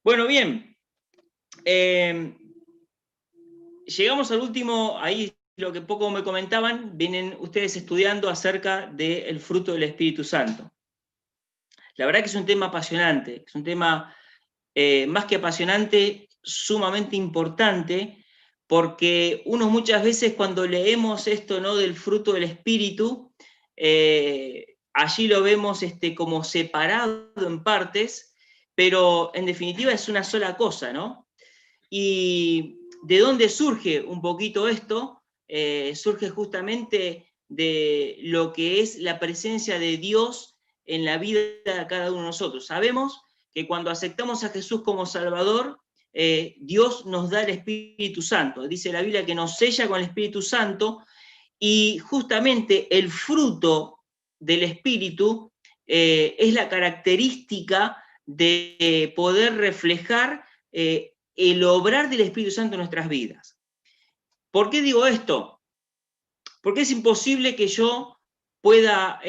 Bueno, bien. Llegamos al último, ahí lo que poco me comentaban, vienen ustedes estudiando acerca del fruto del Espíritu Santo. La verdad que es un tema apasionante, es un tema más que apasionante, sumamente importante, porque uno muchas veces cuando leemos esto, ¿no?, del fruto del Espíritu, allí lo vemos como separado en partes, pero en definitiva es una sola cosa, ¿no? ¿Y de dónde surge un poquito esto? Surge justamente de lo que es la presencia de Dios en la vida de cada uno de nosotros. Sabemos que cuando aceptamos a Jesús como Salvador, Dios nos da el Espíritu Santo. Dice la Biblia que nos sella con el Espíritu Santo, y justamente el fruto del Espíritu es la característica de poder reflejar el obrar del Espíritu Santo en nuestras vidas. ¿Por qué digo esto? Porque es imposible que yo pueda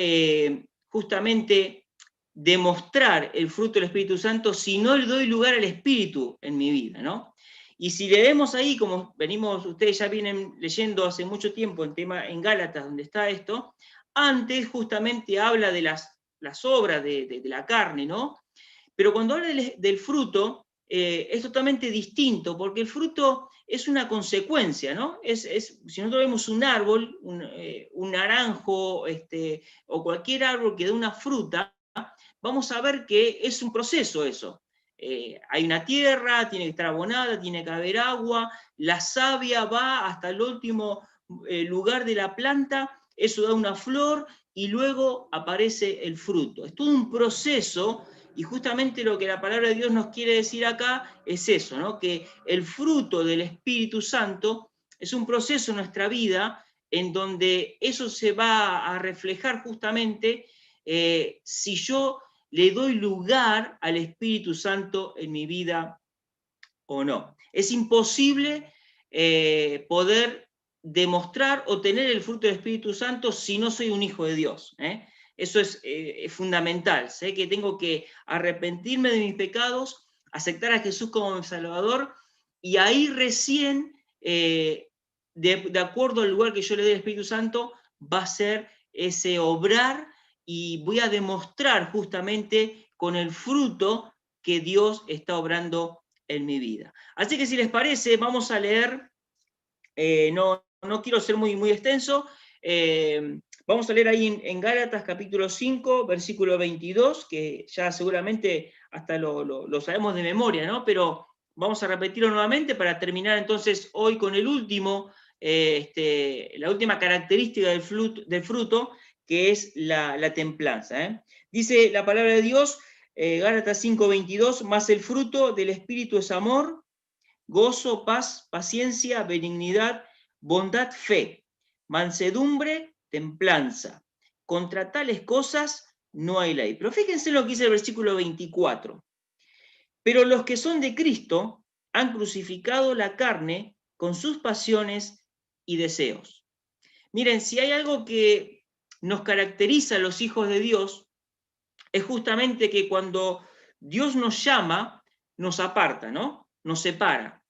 justamente demostrar el fruto del Espíritu Santo si no le doy lugar al Espíritu en mi vida, ¿no? Y si leemos ahí, como venimos, ustedes ya vienen leyendo hace mucho tiempo en Gálatas, donde está esto, antes justamente habla de las obras de la carne, ¿no? Pero cuando habla del fruto, es totalmente distinto, porque el fruto es una consecuencia, ¿no? Si nosotros vemos un árbol, un naranjo, o cualquier árbol que da una fruta, vamos a ver que es un proceso eso. Hay una tierra, tiene que estar abonada, tiene que haber agua, la savia va hasta el último lugar de la planta, eso da una flor y luego aparece el fruto. Es todo un proceso, y justamente lo que la palabra de Dios nos quiere decir acá es eso, ¿no? Que el fruto del Espíritu Santo es un proceso en nuestra vida en donde eso se va a reflejar justamente si yo le doy lugar al Espíritu Santo en mi vida o no. Es imposible poder demostrar o tener el fruto del Espíritu Santo si no soy un hijo de Dios. Eso es fundamental. Sé que tengo que arrepentirme de mis pecados, aceptar a Jesús como mi Salvador, y ahí recién, de acuerdo al lugar que yo le dé al Espíritu Santo, va a ser ese obrar, y voy a demostrar justamente con el fruto que Dios está obrando en mi vida. Así que si les parece, vamos a leer, no quiero ser muy extenso, vamos a leer ahí en Gálatas capítulo 5, versículo 22, que ya seguramente hasta lo sabemos de memoria, ¿no? Pero vamos a repetirlo nuevamente para terminar entonces hoy con el último, la última característica del fruto, que es la templanza. Dice la palabra de Dios, Gálatas 5:22, más el fruto del Espíritu es amor, gozo, paz, paciencia, benignidad, bondad, fe, mansedumbre, templanza. Contra tales cosas no hay ley. Pero fíjense lo que dice el versículo 24. Pero los que son de Cristo han crucificado la carne con sus pasiones y deseos. Miren, si hay algo que nos caracteriza a los hijos de Dios, es justamente que cuando Dios nos llama, nos aparta, ¿no? Nos separa.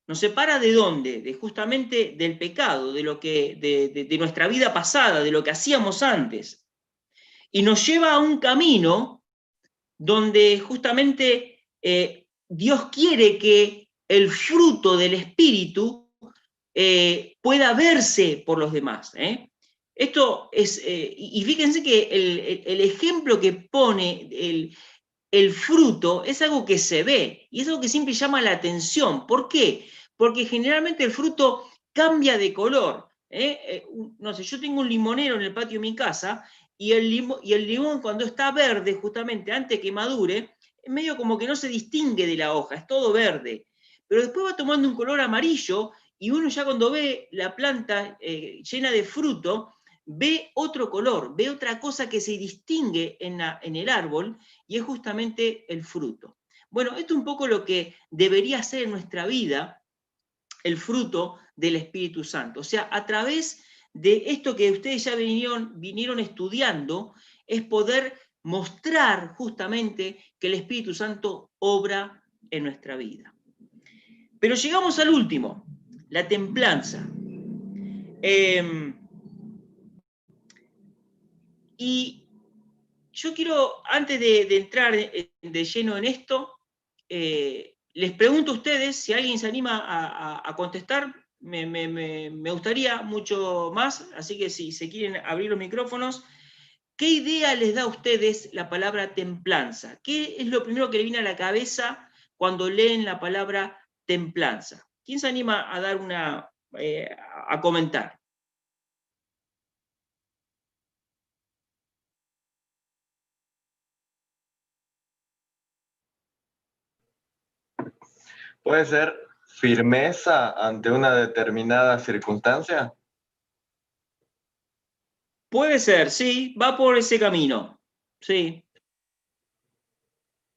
¿Nos separa de dónde? Justamente del pecado, de nuestra vida pasada, de lo que hacíamos antes. Y nos lleva a un camino donde justamente Dios quiere que el fruto del Espíritu pueda verse por los demás. Esto es, y fíjense que el ejemplo que pone el fruto es algo que se ve, y es algo que siempre llama la atención. ¿Por qué? Porque generalmente el fruto cambia de color. No sé, yo tengo un limonero en el patio de mi casa, y el limón cuando está verde, justamente antes que madure, medio como que no se distingue de la hoja, es todo verde. Pero después va tomando un color amarillo, y uno ya cuando ve la planta llena de fruto, ve otro color, ve otra cosa que se distingue en el árbol, y es justamente el fruto. Bueno, esto es un poco lo que debería ser en nuestra vida el fruto del Espíritu Santo. O sea, a través de esto que ustedes ya vinieron estudiando, es poder mostrar justamente que el Espíritu Santo obra en nuestra vida. Pero llegamos al último, la templanza. Y yo quiero, antes de entrar de lleno en esto, les pregunto a ustedes, si alguien se anima a contestar, me gustaría mucho más, así que si se quieren abrir los micrófonos, ¿qué idea les da a ustedes la palabra templanza? ¿Qué es lo primero que le viene a la cabeza cuando leen la palabra templanza? ¿Quién se anima a dar a comentar? ¿Puede ser firmeza ante una determinada circunstancia? Puede ser, sí, va por ese camino. Sí.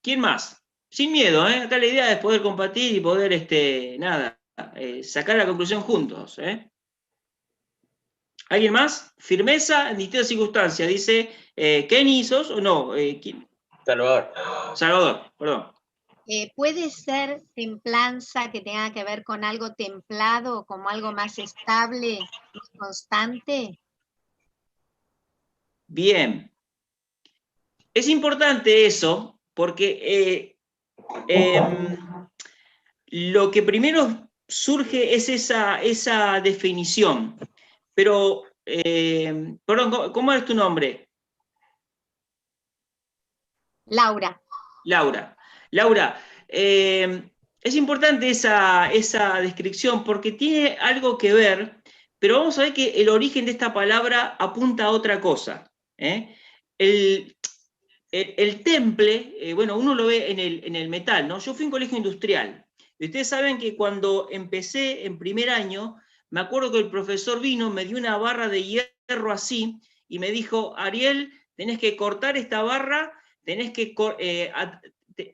¿Quién más? Sin miedo, ¿eh? Acá la idea es poder compartir y poder, sacar la conclusión juntos, ¿eh? ¿Alguien más? Firmeza en distintas circunstancias. Dice, ¿Kenny sos o no? ¿Quién? Salvador. Salvador, perdón. ¿Puede ser templanza que tenga que ver con algo templado, como algo más estable y constante? Bien. Es importante eso, porque lo que primero surge es esa definición. Pero, perdón, ¿cómo es tu nombre? Laura. Laura, es importante esa descripción porque tiene algo que ver, pero vamos a ver que el origen de esta palabra apunta a otra cosa. El temple, bueno, uno lo ve en el metal, ¿no? Yo fui a un colegio industrial. Y ustedes saben que cuando empecé en primer año, me acuerdo que el profesor vino, me dio una barra de hierro así, y me dijo, Ariel, tenés que cortar esta barra, tenés que...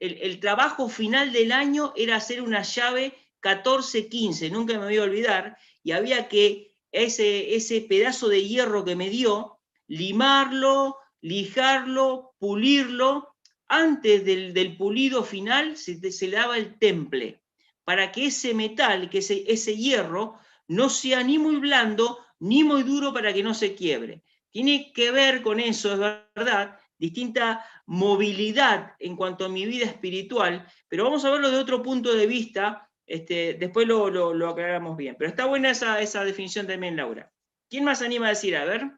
el trabajo final del año era hacer una llave 14-15, nunca me voy a olvidar, y había que ese pedazo de hierro que me dio, limarlo, lijarlo, pulirlo. Antes del pulido final se le daba el temple, para que ese metal, que ese hierro, no sea ni muy blando ni muy duro para que no se quiebre. Tiene que ver con eso, es verdad, distinta movilidad en cuanto a mi vida espiritual, pero vamos a verlo de otro punto de vista, después lo aclaramos bien. Pero está buena esa definición también, Laura. ¿Quién más anima a decir? A ver.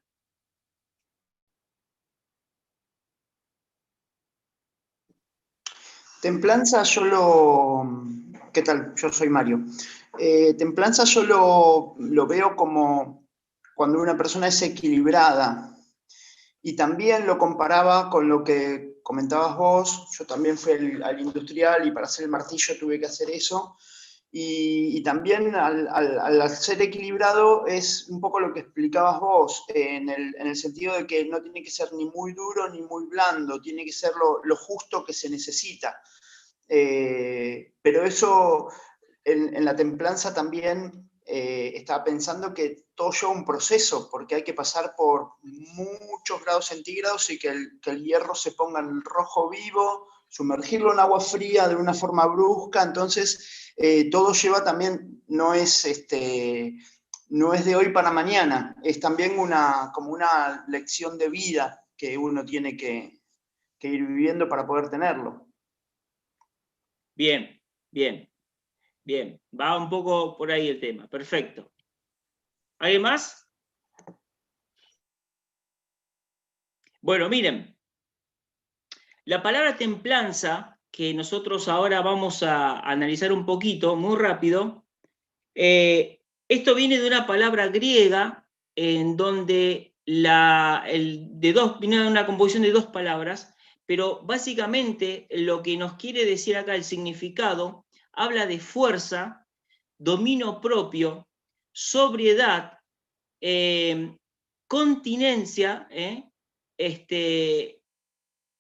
Templanza ¿Qué tal? Yo soy Mario. Templanza yo lo veo como cuando una persona es equilibrada. Y también lo comparaba con lo que comentabas vos. Yo también fui al industrial y para hacer el martillo tuve que hacer eso. Y también al ser equilibrado es un poco lo que explicabas vos, en el sentido de que no tiene que ser ni muy duro ni muy blando, tiene que ser lo justo que se necesita. Pero eso en la templanza también estaba pensando que todo lleva un proceso, porque hay que pasar por muchos grados centígrados y que el hierro se ponga en rojo vivo, sumergirlo en agua fría de una forma brusca. Entonces todo lleva también, no es de hoy para mañana, es también como una lección de vida que uno tiene que ir viviendo para poder tenerlo. Bien, bien, bien. Va un poco por ahí el tema. Perfecto. ¿Alguien más? Bueno, miren. La palabra templanza, que nosotros ahora vamos a analizar un poquito, muy rápido, esto viene de una palabra griega en donde viene de una composición de dos palabras, pero básicamente lo que nos quiere decir acá el significado habla de fuerza, dominio propio, sobriedad, continencia,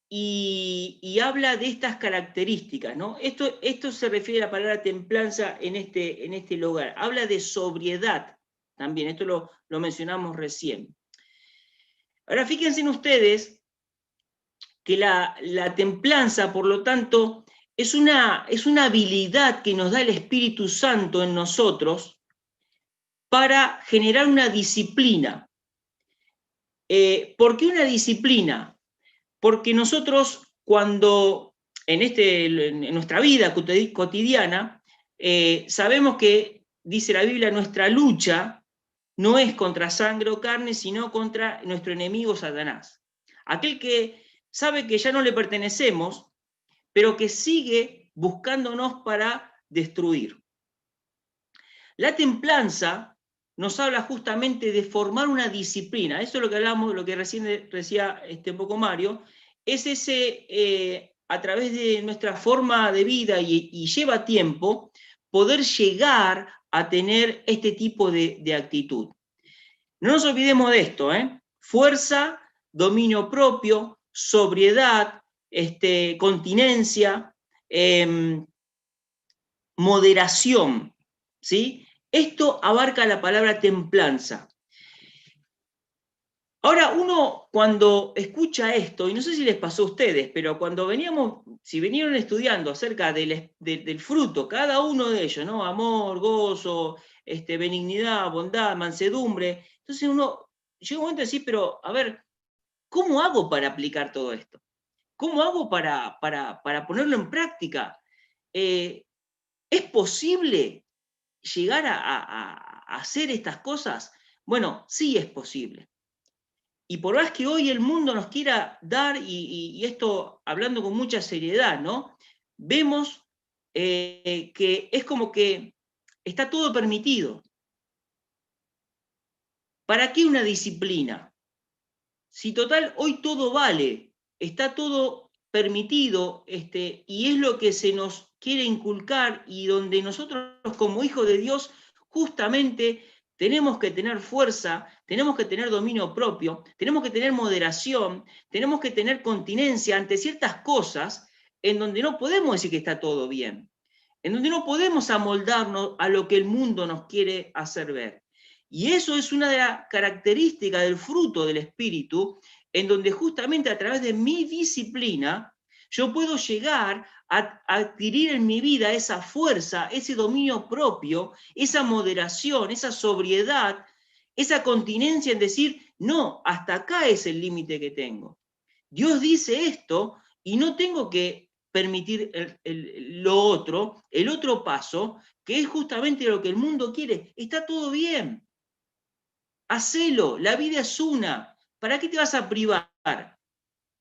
y habla de estas características, ¿no? Esto se refiere a la palabra templanza en este lugar. Habla de sobriedad también, esto lo mencionamos recién. Ahora fíjense en ustedes que la templanza, por lo tanto, es una habilidad que nos da el Espíritu Santo en nosotros para generar una disciplina. ¿Por qué una disciplina? Porque nosotros cuando en nuestra vida cotidiana, sabemos que, dice la Biblia, nuestra lucha no es contra sangre o carne, sino contra nuestro enemigo Satanás. Aquel que sabe que ya no le pertenecemos, pero que sigue buscándonos para destruir. La templanza nos habla justamente de formar una disciplina. Eso es lo que hablamos, lo que recién decía un poco Mario, es ese, a través de nuestra forma de vida y lleva tiempo, poder llegar a tener este tipo de actitud. No nos olvidemos de esto, fuerza, dominio propio, sobriedad, continencia, moderación, ¿sí? Esto abarca la palabra templanza. Ahora, uno cuando escucha esto, y no sé si les pasó a ustedes, pero cuando si venían estudiando acerca del fruto, cada uno de ellos, ¿no? Amor, gozo, benignidad, bondad, mansedumbre, entonces uno llega un momento de decir, pero a ver, ¿cómo hago para aplicar todo esto? ¿Cómo hago para ponerlo en práctica? ¿Es posible llegar a hacer estas cosas? Bueno, sí es posible. Y por más que hoy el mundo nos quiera dar, y esto hablando con mucha seriedad, ¿no? Vemos que es como que está todo permitido. ¿Para qué una disciplina? Si total, hoy todo vale, está todo permitido, y es lo que se nos quiere inculcar, y donde nosotros como hijos de Dios justamente tenemos que tener fuerza, tenemos que tener dominio propio, tenemos que tener moderación, tenemos que tener continencia ante ciertas cosas en donde no podemos decir que está todo bien, en donde no podemos amoldarnos a lo que el mundo nos quiere hacer ver. Y eso es una de las características del fruto del Espíritu, en donde justamente a través de mi disciplina yo puedo llegar a adquirir en mi vida esa fuerza, ese dominio propio, esa moderación, esa sobriedad, esa continencia en decir, no, hasta acá es el límite que tengo. Dios dice esto y no tengo que permitir el otro paso, que es justamente lo que el mundo quiere. Está todo bien. Hacelo, la vida es una. ¿Para qué te vas a privar?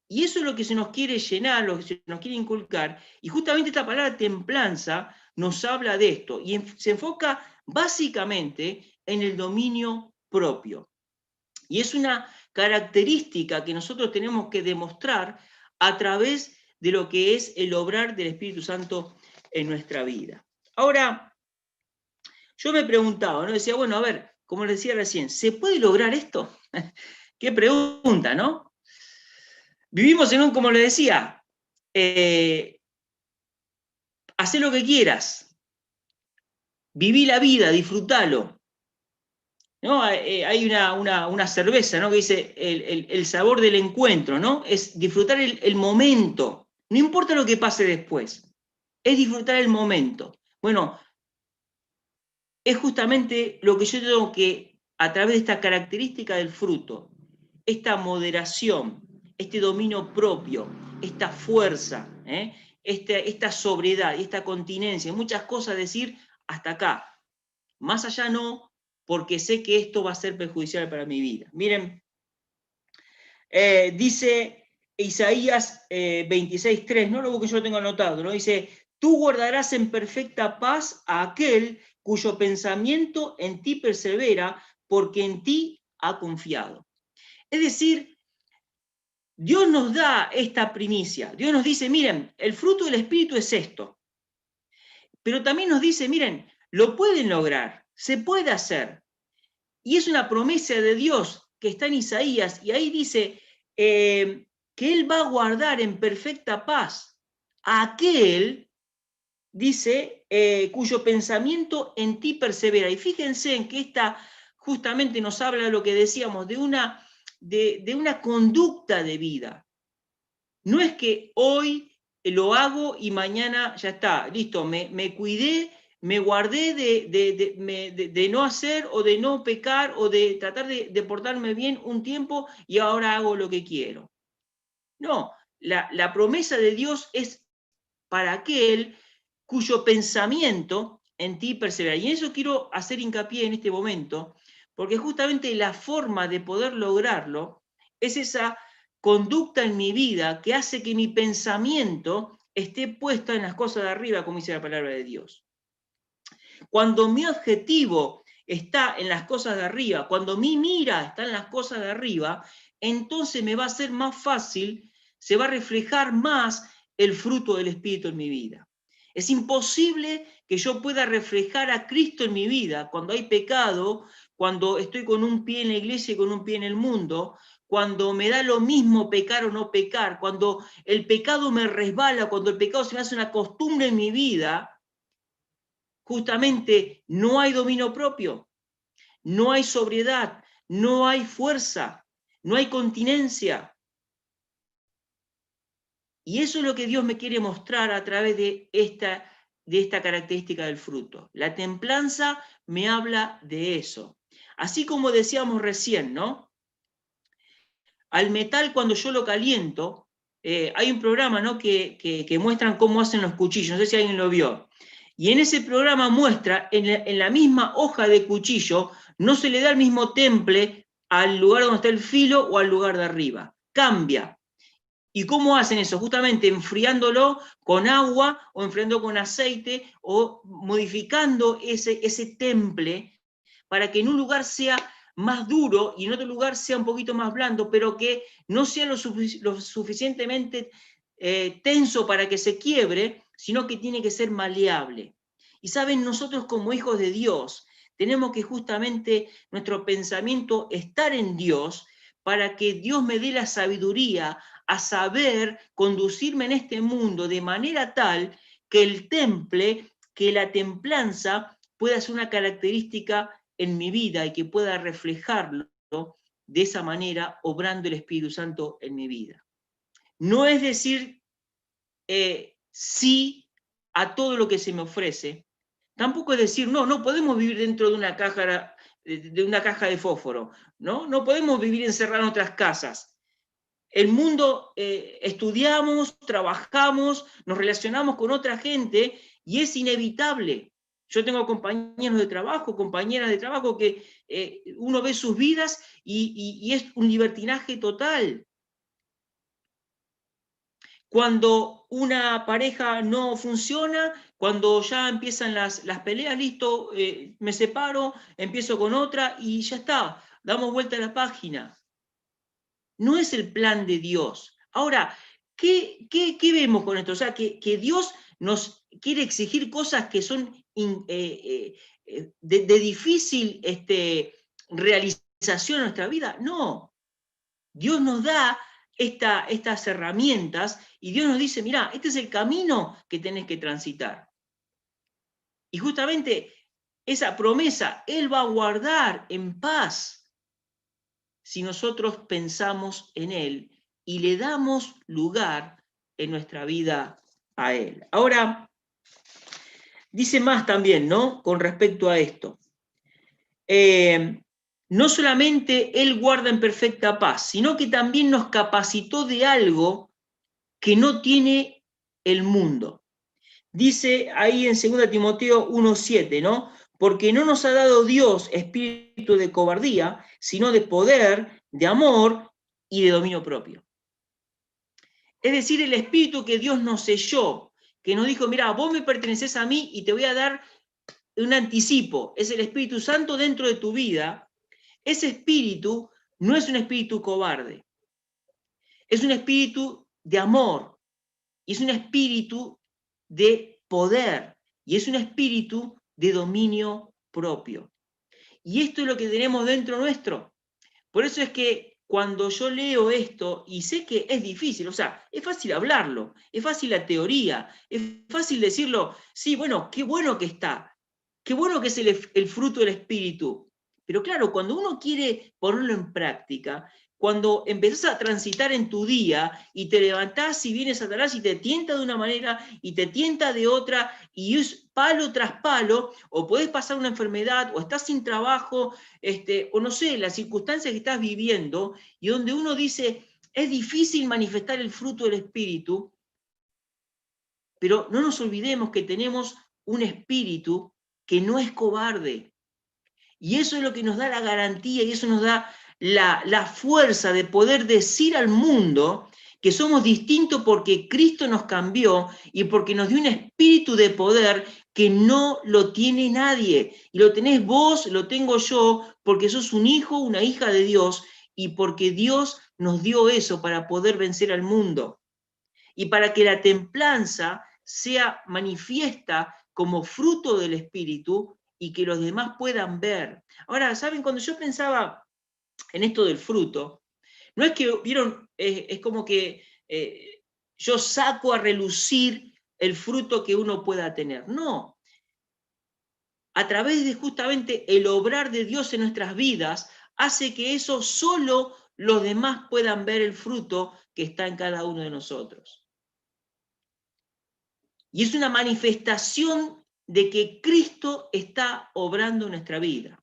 Y eso es lo que se nos quiere llenar, lo que se nos quiere inculcar. Y justamente esta palabra templanza nos habla de esto. Y se enfoca básicamente en el dominio propio. Y es una característica que nosotros tenemos que demostrar a través de lo que es el obrar del Espíritu Santo en nuestra vida. Ahora, yo me preguntaba, ¿no? Decía, bueno, a ver, como les decía recién, ¿se puede lograr esto? Qué pregunta, ¿no? Vivimos en como les decía, hacé lo que quieras, viví la vida, disfrútalo. ¿No? Hay una cerveza, ¿no? Que dice el sabor del encuentro, ¿no? Es disfrutar el momento, no importa lo que pase después, es disfrutar el momento. Bueno, es justamente lo que yo tengo que, a través de esta característica del fruto, esta moderación, este dominio propio, esta fuerza, esta sobriedad, esta continencia, muchas cosas decir hasta acá. Más allá no, porque sé que esto va a ser perjudicial para mi vida. Miren, dice Isaías 26:3, no lo que yo tengo anotado, ¿no? Dice, tú guardarás en perfecta paz a aquel cuyo pensamiento en ti persevera, porque en ti ha confiado. Es decir, Dios nos da esta primicia. Dios nos dice, miren, el fruto del Espíritu es esto. Pero también nos dice, miren, lo pueden lograr, se puede hacer. Y es una promesa de Dios que está en Isaías, y ahí dice que Él va a guardar en perfecta paz a aquel, dice, cuyo pensamiento en ti persevera. Y fíjense en que esta justamente nos habla de lo que decíamos, de una conducta de vida. No es que hoy lo hago y mañana ya está, listo, me cuidé, me guardé de no hacer o de no pecar o de tratar de portarme bien un tiempo y ahora hago lo que quiero. No, la promesa de Dios es para aquel cuyo pensamiento en ti persevera. Y en eso quiero hacer hincapié en este momento, porque justamente la forma de poder lograrlo es esa conducta en mi vida que hace que mi pensamiento esté puesto en las cosas de arriba, como dice la palabra de Dios. Cuando mi objetivo está en las cosas de arriba, cuando mi mira está en las cosas de arriba, entonces me va a ser más fácil, se va a reflejar más el fruto del Espíritu en mi vida. Es imposible que yo pueda reflejar a Cristo en mi vida cuando hay pecado, cuando estoy con un pie en la iglesia y con un pie en el mundo, cuando me da lo mismo pecar o no pecar, cuando el pecado me resbala, cuando el pecado se me hace una costumbre en mi vida. Justamente no hay dominio propio, no hay sobriedad, no hay fuerza, no hay continencia. Y eso es lo que Dios me quiere mostrar a través de esta característica del fruto. La templanza me habla de eso. Así como decíamos recién, ¿no? Al metal, cuando yo lo caliento, hay un programa, ¿no? que muestran cómo hacen los cuchillos, no sé si alguien lo vio. Y en ese programa muestra, en la misma hoja de cuchillo, no se le da el mismo temple al lugar donde está el filo o al lugar de arriba. Cambia. ¿Y cómo hacen eso? Justamente enfriándolo con agua o enfriando con aceite o modificando ese temple para que en un lugar sea más duro y en otro lugar sea un poquito más blando, pero que no sea lo suficientemente tenso para que se quiebre, sino que tiene que ser maleable. Y saben, nosotros como hijos de Dios tenemos que justamente nuestro pensamiento estar en Dios para que Dios me dé la sabiduría a saber conducirme en este mundo de manera tal que el temple, que la templanza pueda ser una característica en mi vida y que pueda reflejarlo de esa manera, obrando el Espíritu Santo en mi vida. No es decir sí a todo lo que se me ofrece, tampoco es decir no podemos vivir dentro de una caja de fósforo, no podemos vivir encerrados en otras casas. El mundo, estudiamos, trabajamos, nos relacionamos con otra gente y es inevitable. Yo tengo compañeros de trabajo, compañeras de trabajo que uno ve sus vidas y es un libertinaje total. Cuando una pareja no funciona, cuando ya empiezan las peleas, listo, me separo, empiezo con otra y ya está, damos vuelta a la página. No es el plan de Dios. Ahora, ¿qué vemos con esto? O sea, que Dios nos quiere exigir cosas que son de difícil realización en nuestra vida. No. Dios nos da estas herramientas y Dios nos dice, mirá, este es el camino que tenés que transitar. Y justamente esa promesa, Él va a guardar en paz si nosotros pensamos en Él y le damos lugar en nuestra vida a Él. Ahora, dice más también, ¿no? Con respecto a esto. No solamente Él guarda en perfecta paz, sino que también nos capacitó de algo que no tiene el mundo. Dice ahí en 2 Timoteo 1:7, ¿no? Porque no nos ha dado Dios espíritu de cobardía, sino de poder, de amor y de dominio propio. Es decir, el espíritu que Dios nos selló, que nos dijo, mira, vos me pertenecés a mí y te voy a dar un anticipo, es el Espíritu Santo dentro de tu vida. Ese espíritu no es un espíritu cobarde, es un espíritu de amor, y es un espíritu de poder, y es un espíritu de dominio propio. Y esto es lo que tenemos dentro nuestro. Por eso es que cuando yo leo esto, y sé que es difícil, o sea, es fácil hablarlo, es fácil la teoría, es fácil decirlo, sí, bueno, qué bueno que está, qué bueno que es el fruto del Espíritu. Pero claro, cuando uno quiere ponerlo en práctica, cuando empezás a transitar en tu día y te levantás y viene Satanás y te tienta de una manera y te tienta de otra y es palo tras palo, o podés pasar una enfermedad, o estás sin trabajo, o no sé, las circunstancias que estás viviendo, y donde uno dice, es difícil manifestar el fruto del Espíritu, pero no nos olvidemos que tenemos un espíritu que no es cobarde. Y eso es lo que nos da la garantía y eso nos da la fuerza de poder decir al mundo que somos distintos porque Cristo nos cambió y porque nos dio un espíritu de poder que no lo tiene nadie. Y lo tenés vos, lo tengo yo, porque sos un hijo, una hija de Dios y porque Dios nos dio eso para poder vencer al mundo. Y para que la templanza sea manifiesta como fruto del Espíritu y que los demás puedan ver. Ahora, ¿saben? Cuando yo pensaba en esto del fruto, no es que, vieron, es como que yo saco a relucir el fruto que uno pueda tener. No. A través de justamente el obrar de Dios en nuestras vidas, hace que eso solo los demás puedan ver el fruto que está en cada uno de nosotros. Y es una manifestación de que Cristo está obrando en nuestra vida,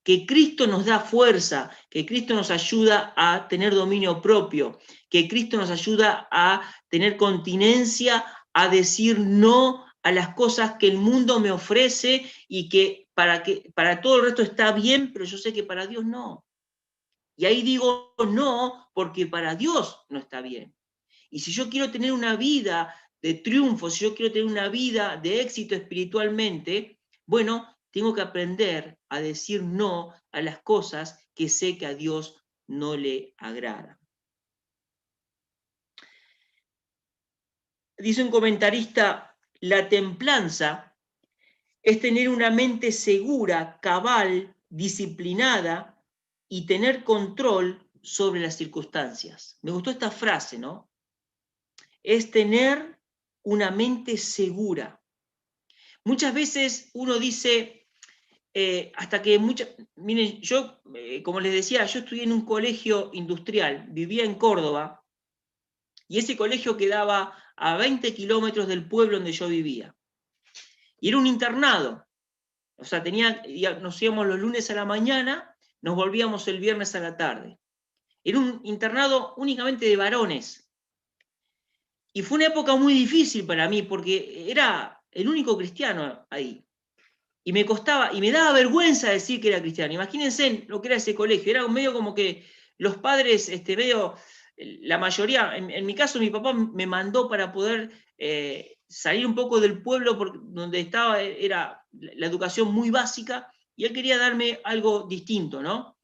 que Cristo nos da fuerza, que Cristo nos ayuda a tener dominio propio, que Cristo nos ayuda a tener continencia, a decir no a las cosas que el mundo me ofrece y que para todo el resto está bien, pero yo sé que para Dios no. Y ahí digo no, porque para Dios no está bien. Y si yo quiero tener una vida de triunfo, si yo quiero tener una vida de éxito espiritualmente, bueno, tengo que aprender a decir no a las cosas que sé que a Dios no le agradan. Dice un comentarista, la templanza es tener una mente segura, cabal, disciplinada y tener control sobre las circunstancias. Me gustó esta frase, ¿no? Es tener una mente segura. Muchas veces uno dice, miren, yo, como les decía, yo estudié en un colegio industrial, vivía en Córdoba, y ese colegio quedaba a 20 kilómetros del pueblo donde yo vivía. Y era un internado, o sea, nos íbamos los lunes a la mañana, nos volvíamos el viernes a la tarde. Era un internado únicamente de varones. Y fue una época muy difícil para mí, porque era el único cristiano ahí. Y me costaba, y me daba vergüenza decir que era cristiano. Imagínense lo que era ese colegio. Era medio como que los padres, la mayoría, en mi caso mi papá me mandó para poder salir un poco del pueblo donde estaba, era la educación muy básica, y él quería darme algo distinto, ¿no?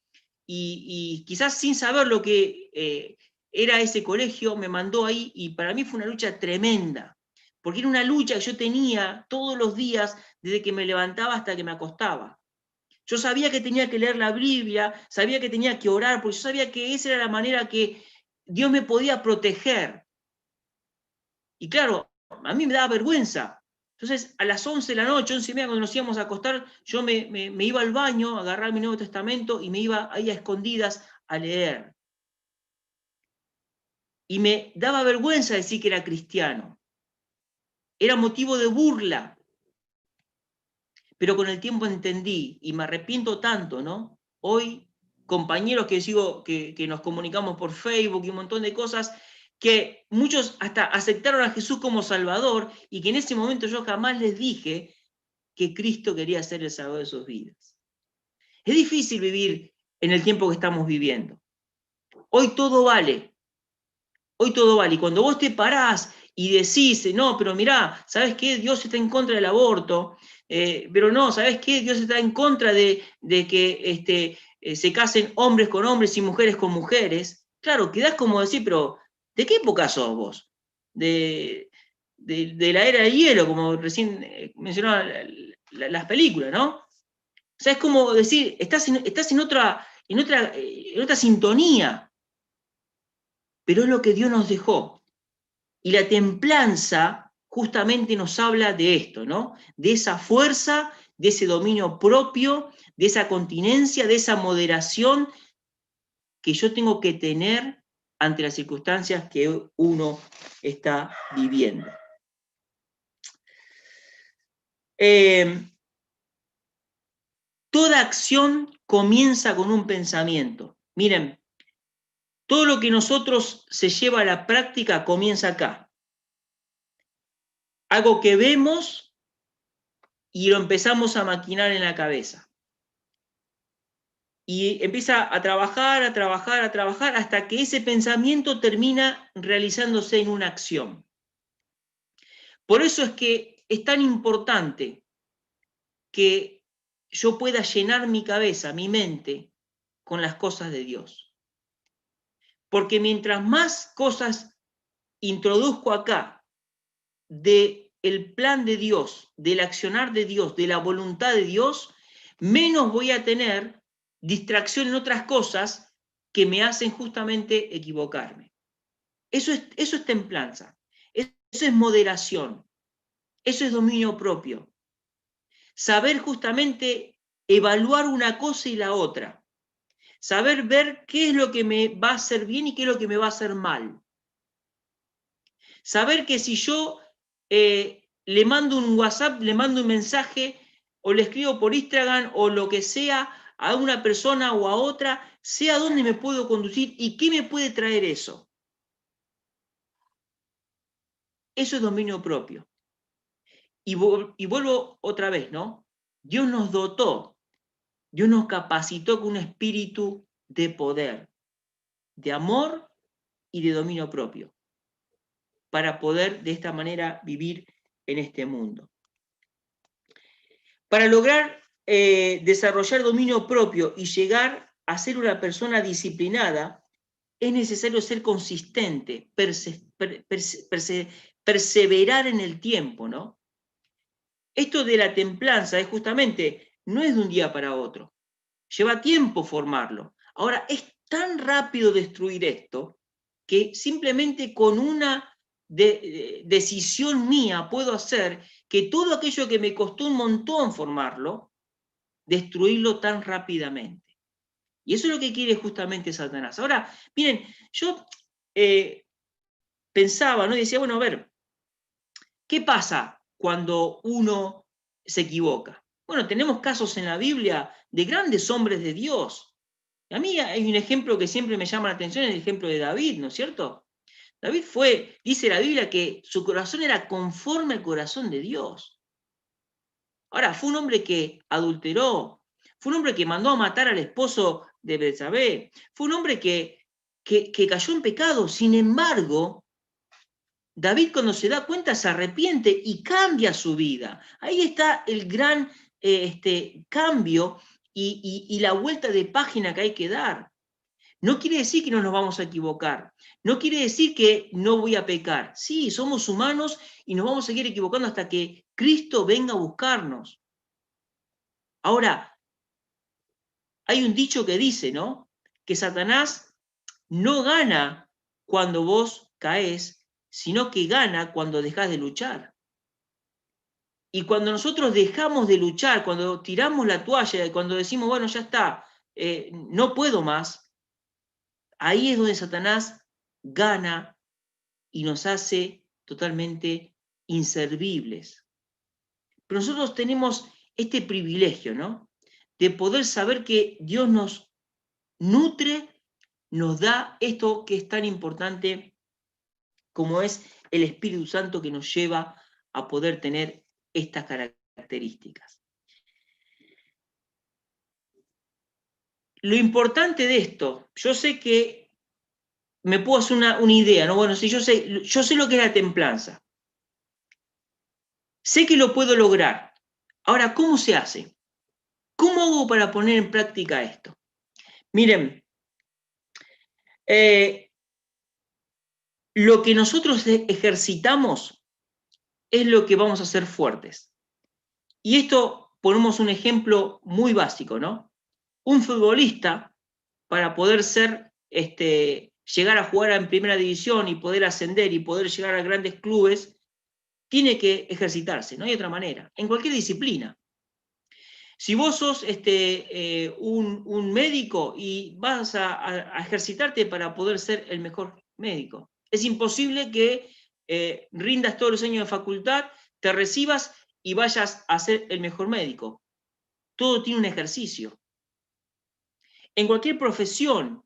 Y quizás sin saber lo que era ese colegio, me mandó ahí, y para mí fue una lucha tremenda, porque era una lucha que yo tenía todos los días, desde que me levantaba hasta que me acostaba. Yo sabía que tenía que leer la Biblia, sabía que tenía que orar, porque yo sabía que esa era la manera que Dios me podía proteger. Y claro, a mí me daba vergüenza. Entonces, a las 11 de la noche, 11:30, cuando nos íbamos a acostar, yo me iba al baño a agarrar mi Nuevo Testamento y me iba ahí a escondidas a leer. Y me daba vergüenza decir que era cristiano. Era motivo de burla. Pero con el tiempo entendí, y me arrepiento tanto, ¿no? Hoy, compañeros que nos comunicamos por Facebook y un montón de cosas, que muchos hasta aceptaron a Jesús como Salvador, y que en ese momento yo jamás les dije que Cristo quería ser el Salvador de sus vidas. Es difícil vivir en el tiempo que estamos viviendo. Hoy todo vale. Hoy todo vale. Y cuando vos te parás y decís, no, pero mirá, ¿sabes qué? Dios está en contra del aborto, pero no, ¿sabes qué? Dios está en contra de que se casen hombres con hombres y mujeres con mujeres. Claro, quedás como decir, pero ¿de qué época sos vos? De la era del hielo, como recién mencionaba las películas, ¿no? O sea, es como decir, estás en otra sintonía, pero es lo que Dios nos dejó. Y la templanza justamente nos habla de esto, ¿no? De esa fuerza, de ese dominio propio, de esa continencia, de esa moderación, que yo tengo que tener ante las circunstancias que uno está viviendo. Toda acción comienza con un pensamiento. Miren, todo lo que nosotros se lleva a la práctica comienza acá. Algo que vemos y lo empezamos a maquinar en la cabeza. Y empieza a trabajar, hasta que ese pensamiento termina realizándose en una acción. Por eso es que es tan importante que yo pueda llenar mi cabeza, mi mente, con las cosas de Dios. Porque mientras más cosas introduzco acá del plan de Dios, del accionar de Dios, de la voluntad de Dios, menos voy a tener distracción en otras cosas que me hacen justamente equivocarme. Eso es templanza, eso es moderación, eso es dominio propio. Saber justamente evaluar una cosa y la otra. Saber ver qué es lo que me va a hacer bien y qué es lo que me va a hacer mal. Saber que si yo le mando un WhatsApp, le mando un mensaje o le escribo por Instagram o lo que sea a una persona o a otra, sé a dónde me puedo conducir y qué me puede traer eso. Eso es dominio propio. Y vuelvo otra vez, ¿no? Dios nos dotó, Dios nos capacitó con un espíritu de poder, de amor y de dominio propio, para poder de esta manera vivir en este mundo. Para lograr desarrollar dominio propio y llegar a ser una persona disciplinada, es necesario ser consistente, perseverar en el tiempo, ¿no? Esto de la templanza es justamente, no es de un día para otro, lleva tiempo formarlo. Ahora, es tan rápido destruir esto que simplemente con una decisión mía puedo hacer que todo aquello que me costó un montón formarlo, destruirlo tan rápidamente. Y eso es lo que quiere justamente Satanás. Ahora, miren, yo pensaba, ¿no? Y decía, bueno, a ver, ¿qué pasa cuando uno se equivoca? Bueno, tenemos casos en la Biblia de grandes hombres de Dios. A mí hay un ejemplo que siempre me llama la atención, el ejemplo de David, ¿no es cierto? David dice la Biblia que su corazón era conforme al corazón de Dios. Ahora, fue un hombre que adulteró, fue un hombre que mandó a matar al esposo de Betsabé, fue un hombre que cayó en pecado. Sin embargo, David, cuando se da cuenta, se arrepiente y cambia su vida. Ahí está el gran cambio y la vuelta de página que hay que dar. No quiere decir que no nos vamos a equivocar. No quiere decir que no voy a pecar. Sí, somos humanos y nos vamos a seguir equivocando hasta que Cristo venga a buscarnos. Ahora, hay un dicho que dice, ¿no? Que Satanás no gana cuando vos caes, sino que gana cuando dejás de luchar. Y cuando nosotros dejamos de luchar, cuando tiramos la toalla, cuando decimos, bueno, ya está, no puedo más, ahí es donde Satanás gana y nos hace totalmente inservibles. Pero nosotros tenemos este privilegio, ¿no? De poder saber que Dios nos nutre, nos da esto que es tan importante como es el Espíritu Santo que nos lleva a poder tener estas características. Lo importante de esto, yo sé que me puedo hacer una idea, ¿no? Bueno, si yo sé lo que es la templanza. Sé que lo puedo lograr. Ahora, ¿cómo se hace? ¿Cómo hago para poner en práctica esto? Miren, lo que nosotros ejercitamos es lo que vamos a hacer fuertes. Y esto ponemos un ejemplo muy básico, ¿no? Un futbolista, para poder llegar a jugar en primera división y poder ascender y poder llegar a grandes clubes, tiene que ejercitarse, no hay otra manera, en cualquier disciplina. Si vos sos un médico y vas a ejercitarte para poder ser el mejor médico, es imposible que rindas todos los años de facultad, te recibas y vayas a ser el mejor médico. Todo tiene un ejercicio. En cualquier profesión,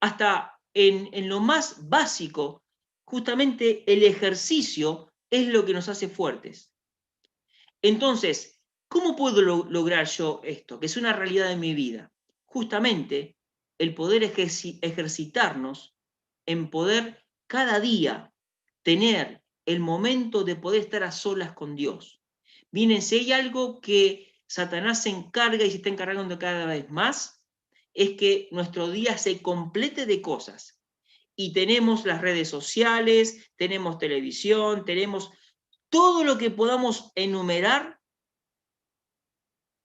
hasta en lo más básico, justamente el ejercicio es lo que nos hace fuertes. Entonces, ¿cómo puedo lograr yo esto? Que es una realidad en mi vida. Justamente el poder ejercitarnos en poder cada día tener el momento de poder estar a solas con Dios. Miren, si hay algo que Satanás se encarga y se está encargando cada vez más, es que nuestro día se complete de cosas. Y tenemos las redes sociales, tenemos televisión, tenemos todo lo que podamos enumerar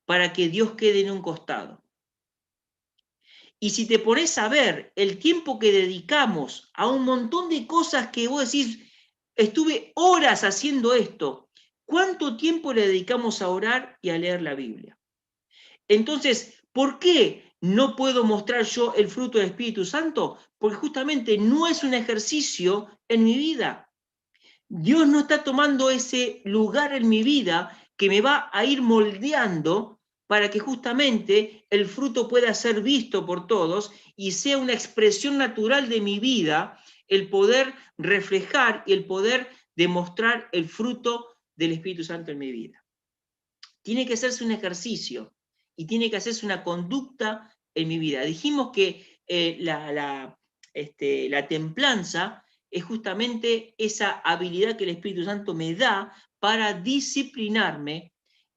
para que Dios quede en un costado. Y si te pones a ver el tiempo que dedicamos a un montón de cosas que vos decís, estuve horas haciendo esto, ¿cuánto tiempo le dedicamos a orar y a leer la Biblia? Entonces, ¿por qué no puedo mostrar yo el fruto del Espíritu Santo? Porque justamente no es un ejercicio en mi vida. Dios no está tomando ese lugar en mi vida que me va a ir moldeando para que justamente el fruto pueda ser visto por todos y sea una expresión natural de mi vida, el poder reflejar y el poder demostrar el fruto del Espíritu Santo en mi vida. Tiene que hacerse un ejercicio y tiene que hacerse una conducta en mi vida. Dijimos que la templanza es justamente esa habilidad que el Espíritu Santo me da para disciplinarme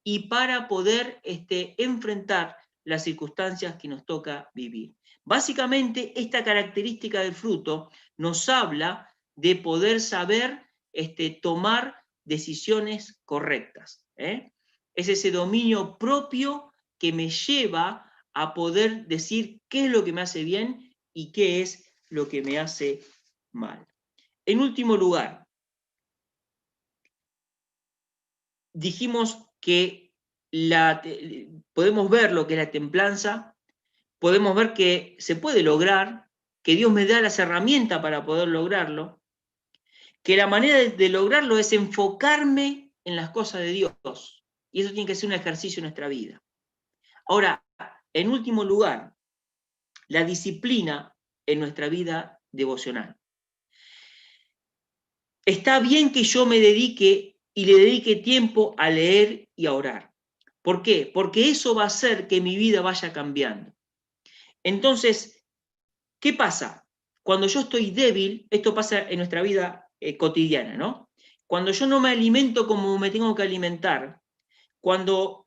y para poder enfrentar las circunstancias que nos toca vivir. Básicamente, esta característica del fruto nos habla de poder saber tomar decisiones correctas. Es ese dominio propio que me lleva a poder decir qué es lo que me hace bien y qué es lo que me hace mal. En último lugar, dijimos que podemos ver lo que es la templanza, podemos ver que se puede lograr, que Dios me da las herramientas para poder lograrlo, que la manera de lograrlo es enfocarme en las cosas de Dios, y eso tiene que ser un ejercicio en nuestra vida. Ahora, en último lugar, la disciplina en nuestra vida devocional. Está bien que yo me dedique y le dedique tiempo a leer y a orar. ¿Por qué? Porque eso va a hacer que mi vida vaya cambiando. Entonces, ¿qué pasa? Cuando yo estoy débil, esto pasa en nuestra vida cotidiana, ¿no? Cuando yo no me alimento como me tengo que alimentar, cuando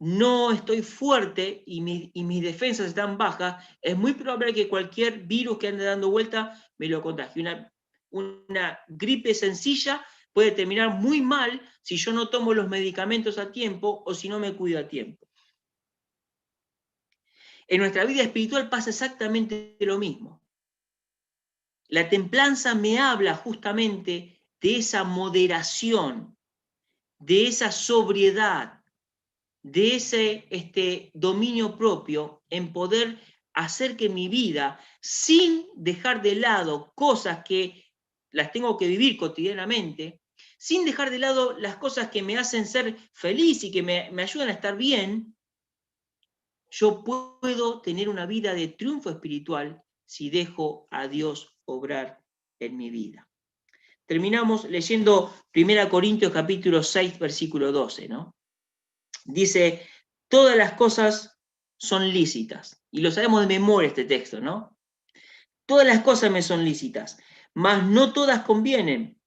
no estoy fuerte y mis defensas están bajas, es muy probable que cualquier virus que ande dando vuelta me lo contagie. Una gripe sencilla puede terminar muy mal si yo no tomo los medicamentos a tiempo o si no me cuido a tiempo. En nuestra vida espiritual pasa exactamente lo mismo. La templanza me habla justamente de esa moderación, de esa sobriedad, de ese dominio propio en poder hacer que mi vida, sin dejar de lado cosas que las tengo que vivir cotidianamente, sin dejar de lado las cosas que me hacen ser feliz y que me ayudan a estar bien, yo puedo tener una vida de triunfo espiritual si dejo a Dios obrar en mi vida. Terminamos leyendo 1 Corintios capítulo 6, versículo 12, ¿no? Dice, todas las cosas son lícitas. Y lo sabemos de memoria este texto, ¿no? Todas las cosas me son lícitas, mas no todas convienen.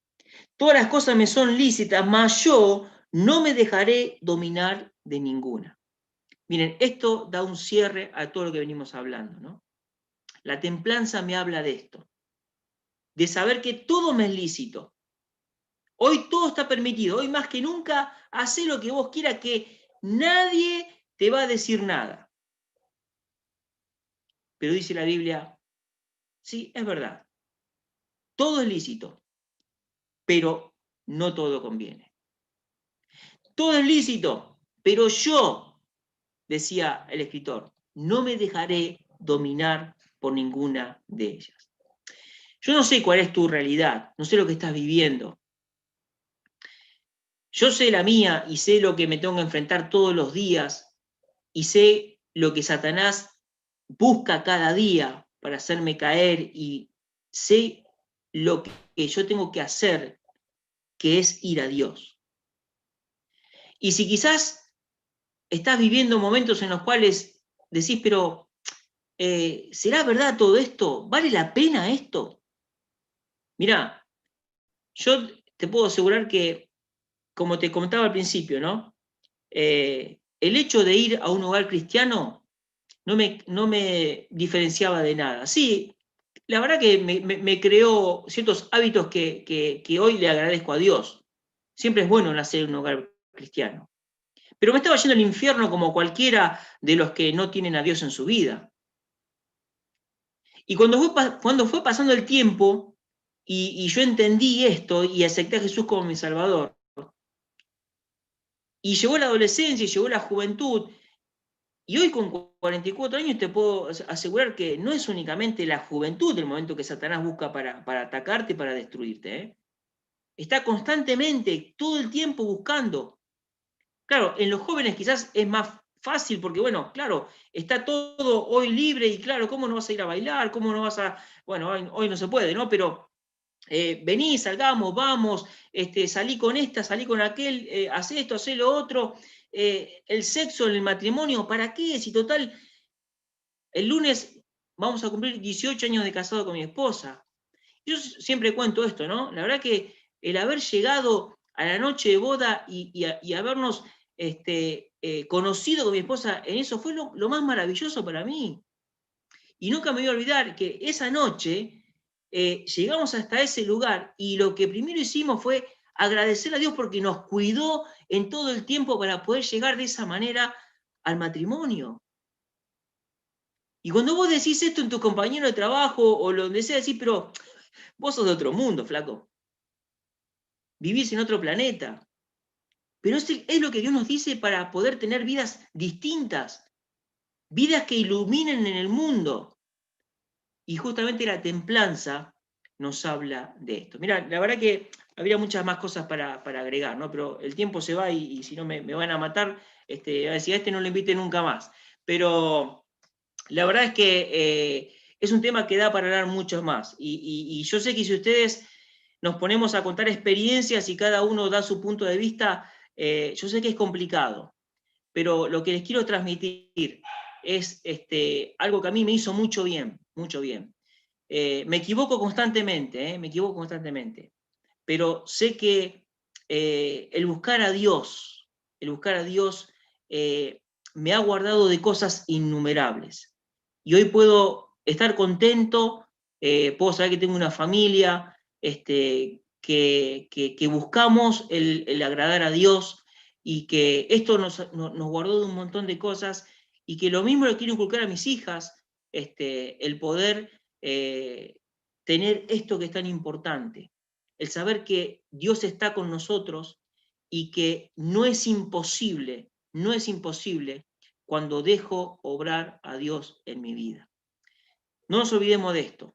Todas las cosas me son lícitas, mas yo no me dejaré dominar de ninguna. Miren, esto da un cierre a todo lo que venimos hablando, ¿no? La templanza me habla de esto, de saber que todo me es lícito. Hoy todo está permitido, hoy más que nunca, hacé lo que vos quieras, que nadie te va a decir nada. Pero dice la Biblia, sí, es verdad, todo es lícito, pero no todo conviene. Todo es lícito, pero yo decía el escritor, no me dejaré dominar por ninguna de ellas. Yo no sé cuál es tu realidad, no sé lo que estás viviendo. Yo sé la mía y sé lo que me tengo que enfrentar todos los días y sé lo que Satanás busca cada día para hacerme caer y sé lo que yo tengo que hacer, que es ir a Dios. Y si quizás estás viviendo momentos en los cuales decís, pero ¿será verdad todo esto? ¿Vale la pena esto? Mirá, yo te puedo asegurar que, como te comentaba al principio, ¿no? El hecho de ir a un hogar cristiano no me diferenciaba de nada. Sí, la verdad que me creó ciertos hábitos que hoy le agradezco a Dios. Siempre es bueno nacer en un hogar cristiano. Pero me estaba yendo al infierno como cualquiera de los que no tienen a Dios en su vida. Y cuando fue pasando el tiempo y yo entendí esto y acepté a Jesús como mi Salvador, y llegó la adolescencia y llegó la juventud, y hoy con 44 años te puedo asegurar que no es únicamente la juventud el momento que Satanás busca para atacarte, para destruirte, ¿eh? Está constantemente, todo el tiempo buscando. Claro, en los jóvenes quizás es más fácil porque, bueno, claro, está todo hoy libre y claro, ¿cómo no vas a ir a bailar? ¿Cómo no vas a...? Bueno, hoy no se puede, ¿no? Pero vení, salgamos, vamos, salí con esta, salí con aquel, haz esto, haz lo otro. El sexo en el matrimonio, ¿para qué? Si total, el lunes vamos a cumplir 18 años de casado con mi esposa. Yo siempre cuento esto, ¿no? La verdad que el haber llegado a la noche de boda y habernos conocido con mi esposa en eso fue lo más maravilloso para mí. Y nunca me voy a olvidar que esa noche llegamos hasta ese lugar y lo que primero hicimos fue agradecer a Dios porque nos cuidó en todo el tiempo para poder llegar de esa manera al matrimonio. Y cuando vos decís esto en tu compañero de trabajo o donde sea, decís, pero vos sos de otro mundo, flaco. Vivís en otro planeta. Pero es lo que Dios nos dice para poder tener vidas distintas, vidas que iluminen en el mundo. Y justamente la templanza nos habla de esto. Mira, la verdad que habría muchas más cosas para agregar, ¿no? Pero el tiempo se va y si no me van a matar, a decir, a este no lo invite nunca más. Pero la verdad es que es un tema que da para hablar mucho más. Y yo sé que si ustedes nos ponemos a contar experiencias y cada uno da su punto de vista, yo sé que es complicado, pero lo que les quiero transmitir es algo que a mí me hizo mucho bien, mucho bien. Me equivoco constantemente, pero sé que el buscar a Dios me ha guardado de cosas innumerables. Y hoy puedo estar contento, puedo saber que tengo una familia, que buscamos el agradar a Dios y que esto nos guardó de un montón de cosas y que lo mismo lo quiero inculcar a mis hijas, el poder tener esto que es tan importante, el saber que Dios está con nosotros y que no es imposible cuando dejo obrar a Dios en mi vida. No nos olvidemos de esto.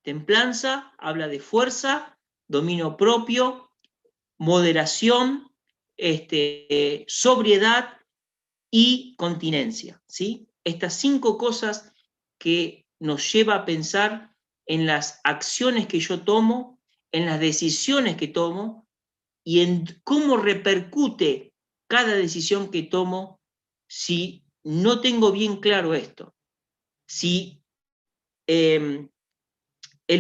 Templanza habla de fuerza, dominio propio, moderación, sobriedad y continencia, ¿sí? Estas 5 cosas que nos lleva a pensar en las acciones que yo tomo, en las decisiones que tomo y en cómo repercute cada decisión que tomo si no tengo bien claro esto. Si el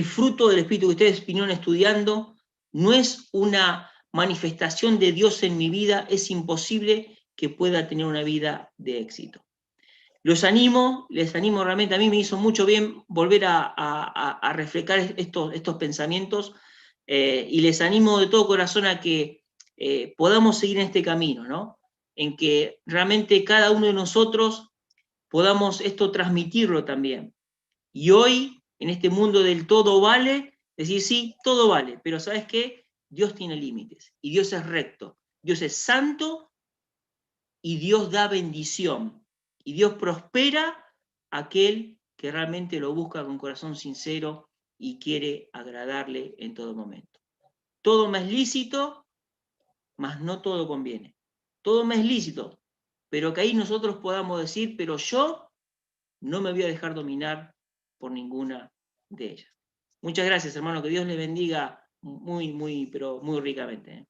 fruto del Espíritu que ustedes vinieron estudiando no es una manifestación de Dios en mi vida, es imposible que pueda tener una vida de éxito. Les animo realmente, a mí me hizo mucho bien volver a reflejar estos pensamientos y les animo de todo corazón a que podamos seguir en este camino, ¿no? En que realmente cada uno de nosotros podamos esto transmitirlo también. Y hoy, en este mundo del todo vale, decir sí, todo vale, pero ¿sabes qué? Dios tiene límites y Dios es recto, Dios es santo y Dios da bendición. Y Dios prospera a aquel que realmente lo busca con corazón sincero y quiere agradarle en todo momento. Todo me es lícito, mas no todo conviene. Todo me es lícito, pero que ahí nosotros podamos decir, pero yo no me voy a dejar dominar por ninguna de ellas. Muchas gracias, hermano, que Dios le bendiga muy, muy, pero muy ricamente.